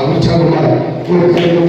உற்சாகமாக ஒரு கருத்து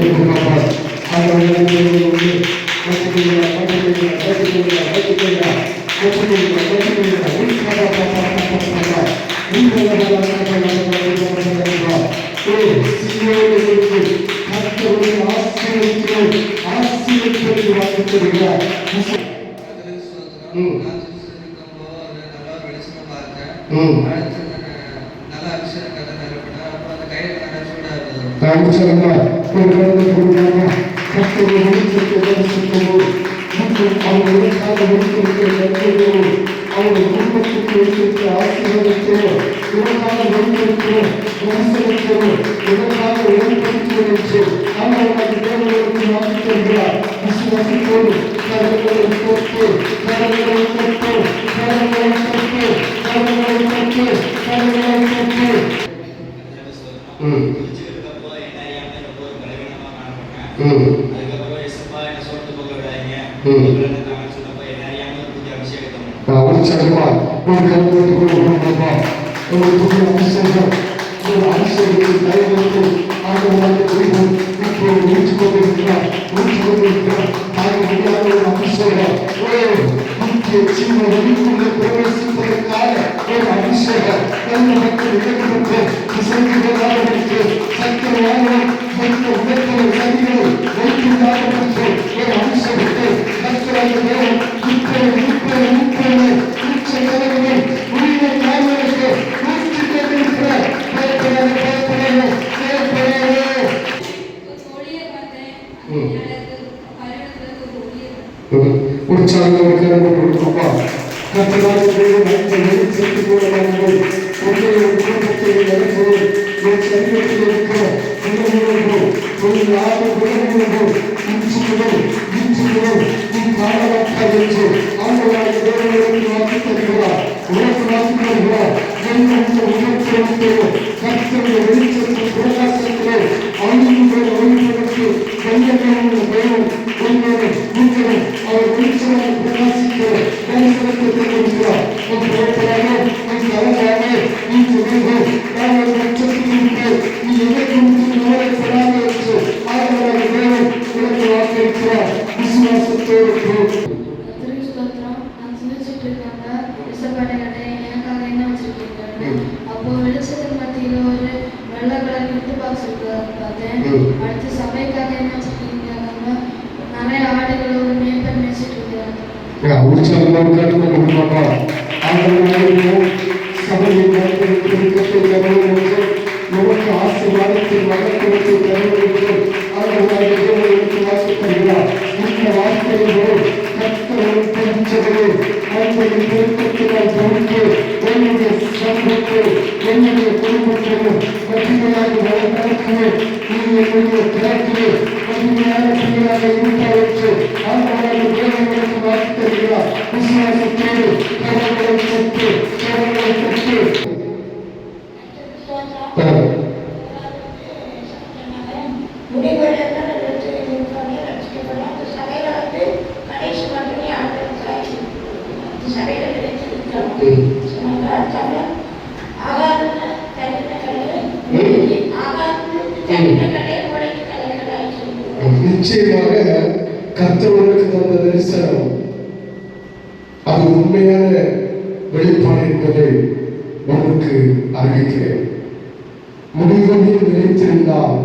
நிச்சயமாக கர்த்தருக்கு தந்த தரிசனம் அது உண்மையான வெளிப்பாடு என்பதை உங்களுக்கு அறிவிக்கிறேன். முடிவில் நினைத்திருந்தால்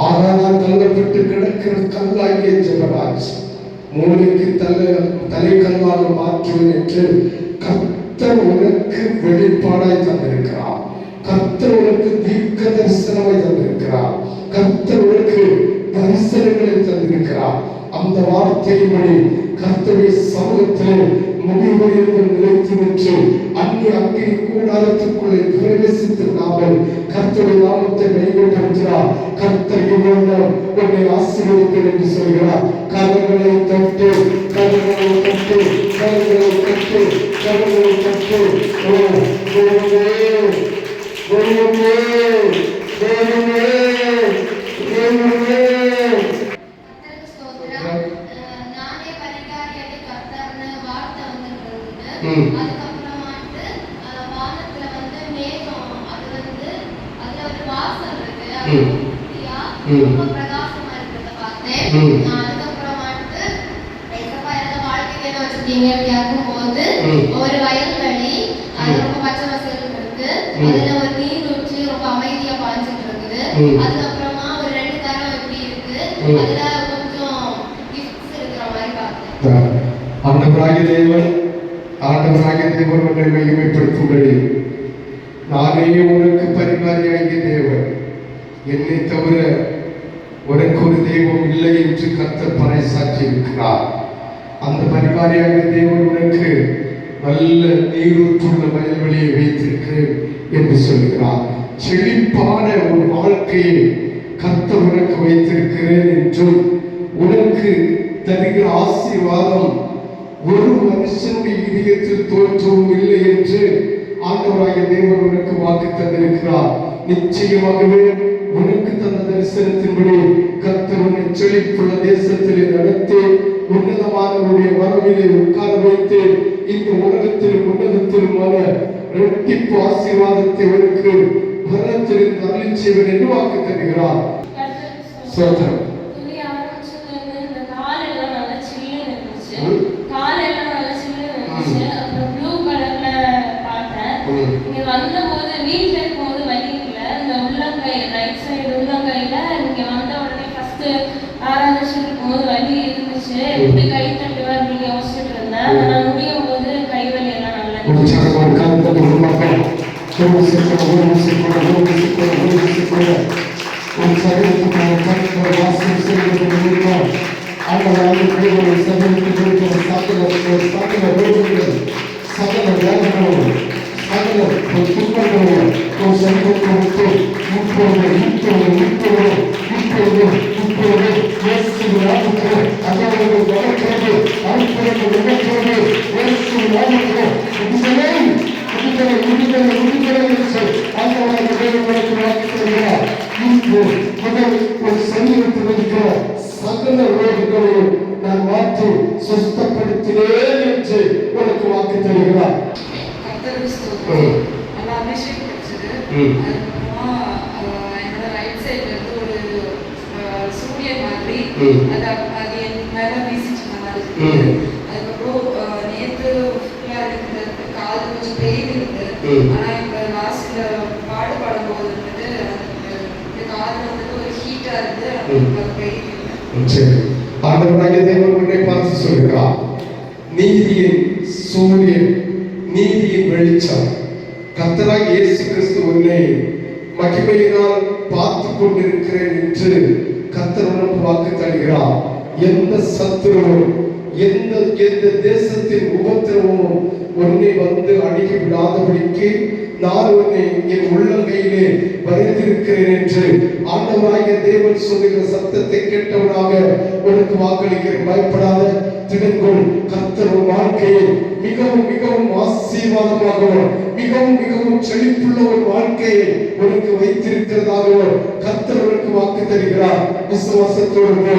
ஆகாதான் தள்ளப்பட்டு கிடக்கிற கல்லாகிய ஜெபராஜ் மூளைக்கு தலை கல்லாக மாற்றுவேன் என்று கர்த்தர் உனக்கு வெளிப்பாடாய் தந்திருக்கிறார். கர்த்தர் உனக்கு தீர்க்க தரிசனமாய் தந்திருக்கிறார். கர்த்தர் உனக்கு தரிசனங்களை தந்திருக்கிறார். அந்த வார்த்தையின்படி கர்த்தருடைய சமூகத்தில் முடிவடைந்து நிலைத்து நின்று அந்நிய அக்கினி கூடாரத்துக்குள்ளே பிரவேசித்து நாமல் கர்த்தருடைய நாமத்தை மையப்படுத்துகிறார். கர்த்தர் உன்னை ஆசீர்வதிப்பேன் என்று சொல்கிறார். கரங்களை தட்டு, கரங்களை தட்டு, கரங்களை தட்டு, கரங்களை தட்டு. ரொம்ப பிரகாசமா இருக்கிறத பார்த்தேன். அதுக்கப்புறம் வாழ்க்கையில வச்சிருக்கீங்க கேட்கும் போது ஒரு வயல்வெளி அது ரொம்ப பச்சை பசேல்னு இருக்கு. அதுல ஒரு நீர் ஊற்றி ரொம்ப அமைதியா பாய்ச்சிட்டு இருக்குது. அதுக்கப்புறமா ஒரு 2 தரம் எப்படி இருக்கு, அதுல கொஞ்சம் கிஃப்ட்ஸ் இருக்கிற மாதிரி பார்த்தேன். ஆண்டவராகிய தேவன் உன்னை மகிமைப்படுத்தும்படி, நானே உனக்கு பரிகாரியாகிய தேவன், என்னை தவிர உனக்கு ஒரு தெய்வம் இல்லை என்று கர்த்தர் பறைசாற்றி இருக்கிறார். அந்த பரிகாரியாகிய தேவன் உனக்கு நல்ல நீரூற்றுள்ள வயல்வெளியை வைத்திருக்கிறேன் என்று சொல்கிறார். செழிப்பான ஒரு வாழ்க்கையை கர்த்தர் உனக்கு வைத்திருக்கிறேன் என்றும், உனக்கு தருகிற ஆசீர்வாதம் ஒரு மனுஷனுடைய இதயத்தில் தோற்றவும் இல்லை என்று ஆண்டவராகிய தேவன் உனக்கு வாக்கு தந்திருக்கிறார். நிச்சயமாகவே உனக்கு தந்த தரிசனத்தின்படி கர்த்தர் உன்னை செழிப்புள்ள தேசத்திலே நடத்தி உன்னதமானவருடைய வரவிலே உட்கார வைத்து இந்த உலகத்திலும் உன்னதத்திலுமான இரட்டிப்பு ஆசீர்வாதத்தை உனக்கு பரத்திலிருந்து அருளி செய்வன் என்று வாக்கு தருகிறார். சோதரம் சகல ரோகங்களையும் நான் மாற்றி சுத்தப்படுத்தினேன் என்று உனக்கு வாக்கு தருகிறார். என்னோட ரைட் சைட்ல இருந்து ஒரு சூரியன் மாதிரி அது என் மேல வீசிட்டு மாதிரி. அதுக்கப்புறம் நேற்று எனக்கு காது கொஞ்சம் பெயின் இருக்கு. ஆனா இப்ப லாஸ்ட்ல பாடு பாடும்போது வந்துட்டு இந்த காது வந்துட்டு ஒரு ஹீட்டா இருந்து பெயின் இல்லை. ஆண்டவராகிய தேவன் உன்னை பார்த்து சொல்கிறார், நீதியின் சூரியன், நீதியின் வெளிச்சம் கர்த்தராகிய இயேசு கிறிஸ்து உன்னை மகிமையினால் பார்த்து கொண்டிருக்கிறேன் என்று கர்த்தர் உனக்கு வாக்கு தருகிறார். எந்த சத்துருவும் எந்த தேசத்தின் உபத்திரமும் உன்னை வந்து அணுகி விடாதபடிக்கு நான் உன்னை என் உள்ளங்கையிலே வரைந்திருக்கிறேன் என்று ஆண்டவராகிய தேவன் சொல்லுகிற சத்தத்தை கேட்டவனாக உனக்கு வாக்களிக்கிறேன். பயப்படாத, திடங்கொள். கர்த்தர் உன் வாழ்க்கையை மிகவும் மிகவும் ஆசீர்வாதமாகவும் மிகவும் மிகவும் செழிப்புள்ள ஒரு வாழ்க்கையை உனக்கு வைத்திருக்கிறதாகவும் கர்த்தர் உனக்கு வாக்கு தருகிறார். விசுவாசத்தோடு போ.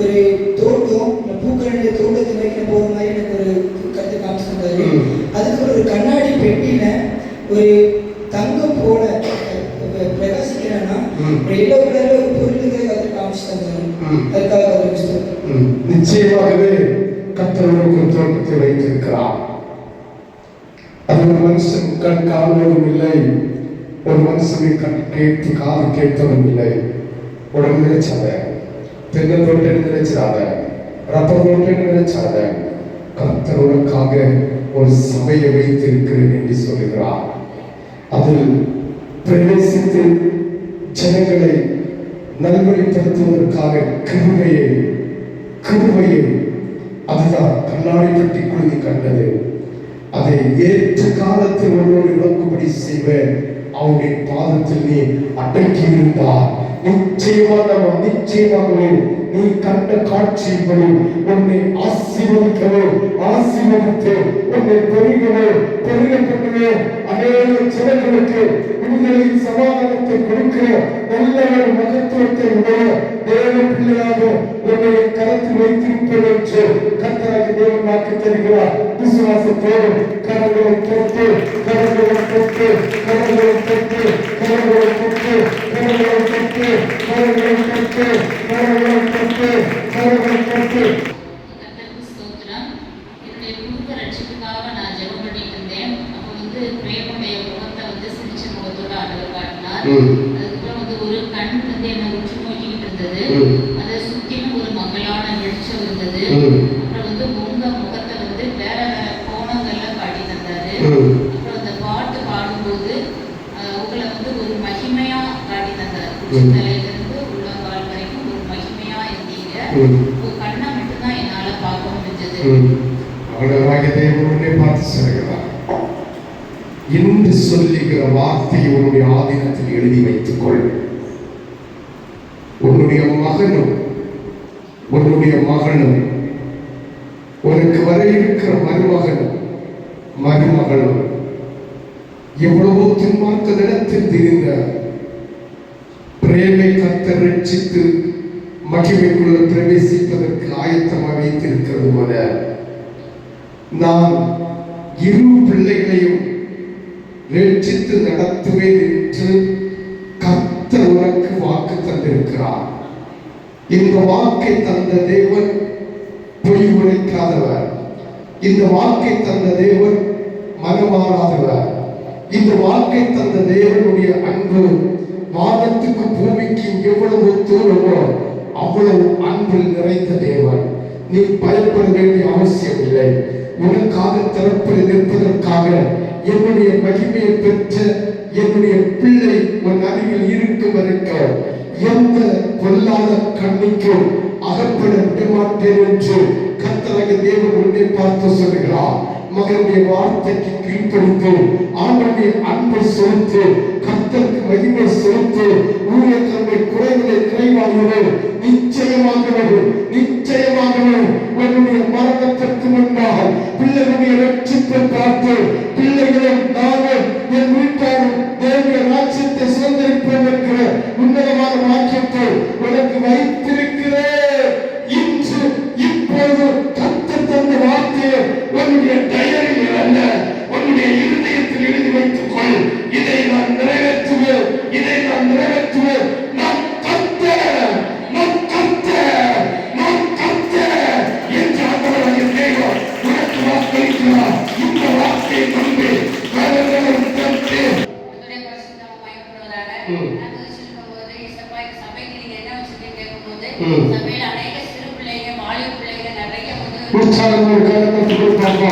ஒரு தோட்டம் பூக்களுடைய தோட்டத்தை வைக்க போற மாதிரி எனக்கு ஒரு கருத்து காமிச்சிருந்தாரு. அதுக்கு ஒரு கண்ணாடி பெட்டியில ஒரு தங்கம் போல பிரகாசிக்கிறேன்னா ஒரு எல்லோ கலர்ல ஒரு பொருளுக்கு கருத்து காமிச்சிருந்தாரு. அதுக்காக நிச்சயமாகவே கர்த்தருக்கு ஒரு தோட்டத்தை வைத்திருக்கிறார். அது ஒரு மனுஷன் கண் காணுவதும் இல்லை, ஒரு மனுஷனை கண் கேட்டு காது கேட்பதும் இல்லை. உடம்பு நினைச்சாத, தென்னல் தோட்டம் நினைச்சாத, ரப்பர் தோட்டம் நினைச்சாத, கர்த்தர் உனக்காக ஒரு சபையை வைத்திருக்கிறேன் என்று சொல்லுகிறார். அதில் பிரவேசித்து ஜனங்களை நல்வழிப்படுத்துவதற்காக கிருபையை அதுதான் கண்ணாடி பெட்டி குழுதி கண்டது. அதை ஏற்ற காலத்தில் ஒருவரை நோக்கும்படி செய்வேன். அவனுடைய பாதத்தில் நீ அடக்கி இருந்தார். நிச்சயமாகவே நீ கண்ட காட்சியின்படி உன்னை ஆசீர்வதிக்கவே உன்னை பெருகவே பண்ணுவே. அநேக ஜனங்களுக்கு விடுதலையின் சமாதானத்தை கொடுக்கிற நல்ல ஒரு மகத்துவத்தை உடைய தேவ பிள்ளையாக உன்னை கரத்தில் வைத்திருப்பது என்று கர்த்தராகிய தேவன் வாக்கு தந்திருக்கிறார். விசுவாசத்தோடு கரங்களை தட்டு, கரங்களை தட்டு, கரங்களை தட்டு, கரங்களை தட்டு, கரங்களை தட்டு, கரங்களை தட்டு, கரங்களை தட்டு, கரங்களை தட்டு. கர்த்தருக்கு ஸ்தோத்திரம். என்னுடைய குடும்ப ரட்சிப்புக்காக நான் ஜெபம் பண்ணிட்டு இருந்தேன். அப்போ பிரேமுடைய முகத்தை சிரிச்ச முகத்தோட ஆண்டவர் காட்டினார். அதுக்கப்புறம் ஒரு கண் என்னை உற்று நோக்கிட்டு இருந்தது. அதை சுற்றிலும் ஒரு மங்களான வெளிச்சம் இருந்தது. அப்புறம் உங்க முகத்தை வேற வேற கோணங்கள்ல காட்டி தந்தாரு. அப்புறம் அந்த பாட்டு பாடும்போது உங்களை ஒரு மகிமையா காட்டி தந்தார். தலையிலிருந்து உள்ளங்கால் வரைக்கும் ஒரு மகிமையா இருந்தீங்க. கண்ணை மட்டும்தான் என்னால பார்க்க முடிஞ்சது. அவர்களாக தேவனுடைய பார்த்து சொல்கிறார், என்று சொல்லுகிற வார்த்தையை உன்னுடைய ஆதீனத்தில் எழுதி வைத்துக் கொள். உன்னுடைய மகனும் உன்னுடைய மகளும் உனக்கு வர இருக்கிற மருமகனும் மருமகளும் எவ்வளவோ துன்மார்க்க இடத்தில் திரிந்த பிரேமை கர்த்தர் ரட்சித்து மகிமைக்குள்ள பிரவேசிப்பதற்கு ஆயத்தமாக வைத்திருக்கிறது போல நான் இரு பிள்ளைகளையும் ரட்சித்து நடத்துவேன் என்று கர்த்தர் உனக்கு வாக்கு தந்திருக்கிறார். இந்த வாக்கை தந்த தேவன் பொய் உரைக்காதவர். இந்த வாக்கை தந்த தேவன் மனமாறாதவர். இந்த வாக்கை தந்த தேவனுடைய அன்பு வானத்துக்கு பூமிக்கு எவ்வளவு தூரமோ அவ்வளவு அன்பில் நிறைந்த தேவன். நீ பயப்பட வேண்டிய அவசியம் இல்லை. உனக்காக திறப்பில் நிற்பதற்காக என்னுடைய மகிமையை பெற்ற என்னுடைய பிள்ளை உன் அருகில் இருக்கும் வரைக்கும் எந்த பொல்லாத கண்ணிக்கும் அகப்பட விடமாட்டேன் என்று கர்த்தராகிய தேவன் உன்னை பார்த்து சொல்கிறார். மகனுடைய வார்த்தைக்கு கீழ்ப்படிந்து ஆண்டவருடைய அன்பை செலுத்து, கர்த்தருக்கு மகிமை செலுத்து. ஊழியக்காரனை குறைகளை நிறைவாகவே நிச்சயமாகவே உன்னுடைய மரணத்திற்கு முன்பாக பிள்ளைகளுடைய ரட்சிப்பை பார்த்து பிள்ளைகளும் நானும் என் வீட்டாரும் தேவனுடைய ராஜ்யத்தை சுதந்திரிப்போம் என்கிற உன்னதமான வாக்கியத்தை உனக்கு வைத்திருக்கிறேன். இன்று இப்போது கர்த்தர் தந்த வார்த்தையை உன்னுடைய டயரியில் அல்ல, உன்னுடைய இருதயத்தில் எழுதி வைத்துக் கொள். இதை நான் நிறைவேற்றுவேன், இதை நான் நிறைவேற்றுவேன். நான் கர்த்தர், நான் கர்த்தர், நான் கர்த்தர் என்று ஆண்டவராகிய தேவன் உனக்கு வாக்களிக்கிறார். இந்த வார்த்தையை நம்பி கரங்களை தட்டி சபையில அநேக சிறு பிள்ளைங்க வாலிப பிள்ளைங்க நிறைய உற்சாகங்கள் கரங்களை கொடுப்பாங்க.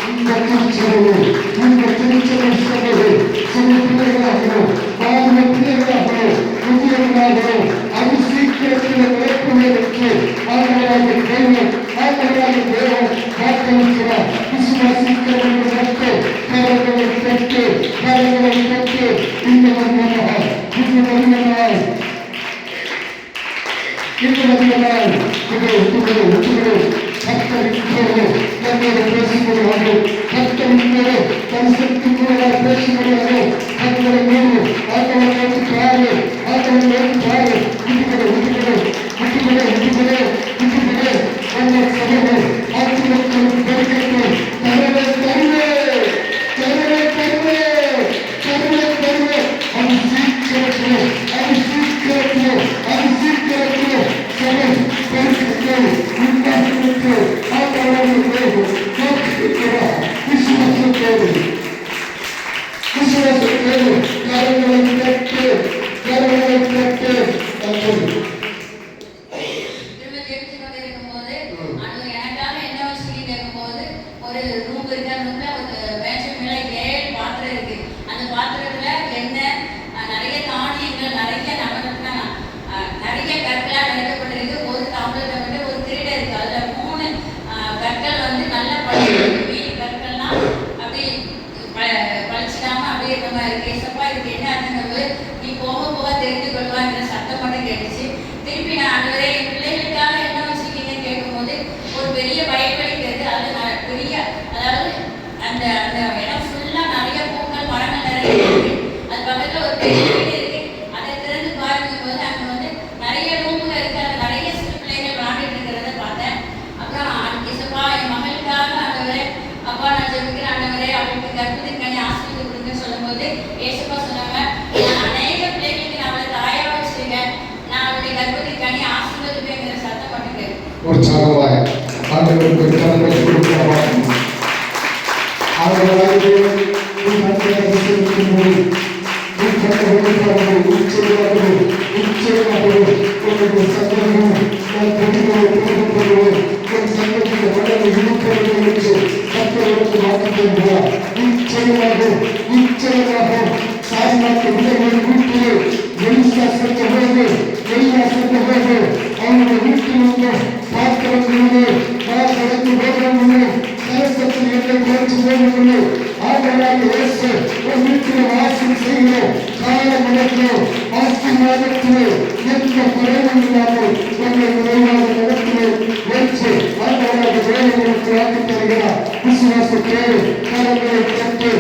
இந்த திருச்சபை சபைகள் சிறு பிள்ளைகளாகவும் வாலிப பிள்ளைகளாகவும் முதியவர்களாகவும் அது சீக்கிரத்தில் நிரப்புவதற்கு ஆண்டவராகிய தேவன் வாக்களிக்கிறார். விசுவாசிக்கிறவர்கள் மட்டும் கரங்களை தட்டு, கரங்களை தட்டு. இந்த மனிதனால் எனக்கு உற்சாகமாய் ஆண்டவருக்கு ஒரு கரங்களை கொடுக்கிறோமா? ஆண்டவராகிய உன் நன்மையாக செலுத்தும்போது உன் கரங்களை உச்சரியாகவும் உன்னுடைய சந்தோஷமும் உன் பொருள்களை புரிந்துகொள்வோம் உன் சந்தோஷத்தை வளர்ந்து இழுக்கிறது என்று கர்த்தருக்கு வாக்கு தருகிறார். நிச்சயமாக சாய்நாட்டு உதவியின் வீட்டிலே எலிசா சென்றபோது அவனுடைய வீட்டில் வந்து பார்க்கிறவர்களே நான் நடந்து போகிறவர்களே கலசத்தில் என்னை குறைச்சு போகிறவர்களே ஆண்டவராக இயேசு ஒரு வீட்டிலே வாசம் செய்கிறோம் காலம் நடக்கிறோம் ஆசீர்வாதத்திலே எந்த குறைவும் இல்லாமல் உங்களை நிறைவாக நடத்தினோம் என்று ஆண்டவராக வேலைகளுக்கு வாக்கு தருகிறார். விசுவாசத்தோடு கரங்களை தட்டு